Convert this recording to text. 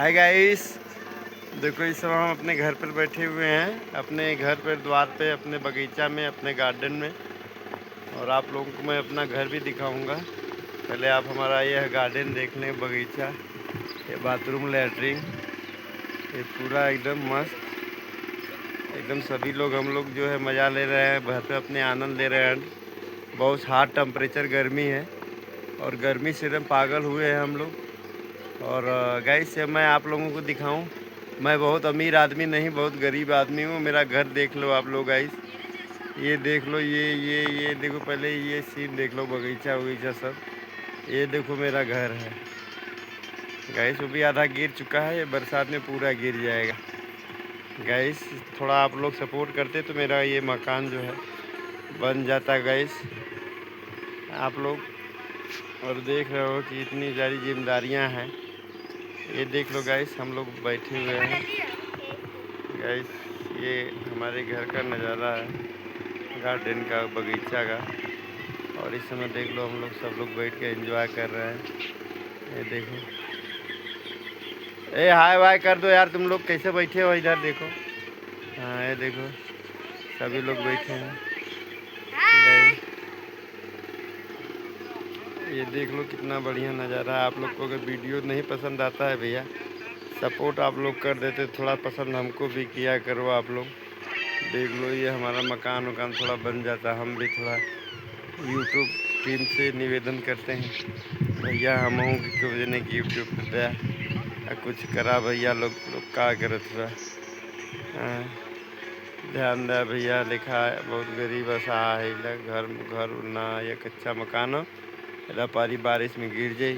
Hi guys, देखो इस समय हम अपने घर पर बैठे हुए हैं, अपने घर पर द्वार पे, अपने बगीचा में, अपने गार्डन में। और आप लोगों को मैं अपना घर भी दिखाऊंगा। पहले आप हमारा यह गार्डन देख लें, बगीचा, ये बाथरूम, लैट्रिन, ये पूरा एकदम मस्त, एकदम सभी लोग हम लोग जो है मज़ा ले रहे हैं, घर पे अपने आनंद ले रहे हैं। बहुत हार्ड टेम्परेचर गर्मी है और गर्मी से एकदम पागल हुए हैं हम लोग। और गाइस से मैं आप लोगों को दिखाऊं, मैं बहुत अमीर आदमी नहीं, बहुत गरीब आदमी हूँ। मेरा घर देख लो आप लोग गाइस, ये देख लो, ये देखो, पहले ये सीन देख लो, बगीचा वगीचा सब। ये देखो मेरा घर है गाइस, वो भी आधा गिर चुका है, ये बरसात में पूरा गिर जाएगा गाइस। थोड़ा आप लोग सपोर्ट करते तो मेरा ये मकान जो है बन जाता गाइस, आप लोग। और देख रहे हो कि इतनी सारी जिम्मेदारियां हैं। ये देख लो गाइस, हम लोग बैठे हुए हैं गाइस। ये हमारे घर का नज़ारा है, गार्डन का, बगीचा का। और इस समय देख लो हम लोग सब लोग बैठ के एंजॉय कर रहे हैं। ये देखो, ए हाय वाय कर दो यार, तुम लोग कैसे बैठे हो इधर देखो। हाँ ये देखो, सभी लोग बैठे हैं गाइस। ये देख लो कितना बढ़िया नज़ारा है। आप लोग को अगर वीडियो नहीं पसंद आता है भैया, सपोर्ट आप लोग कर देते, थोड़ा पसंद हमको भी किया करो आप लोग। देख लो ये हमारा मकान वकान थोड़ा बन जाता, हम भी थोड़ा यूट्यूब टीम से निवेदन करते हैं भैया, हम हूँ कि क्यों ने कि यूट्यूब पे कुछ करा भैया, लोग का करे थोड़ा ध्यान दे भैया। लिखा है बहुत गरीब असहाय है, घर घर ना, ये कच्चा मकान हो, पारी बारिश में गिर जाए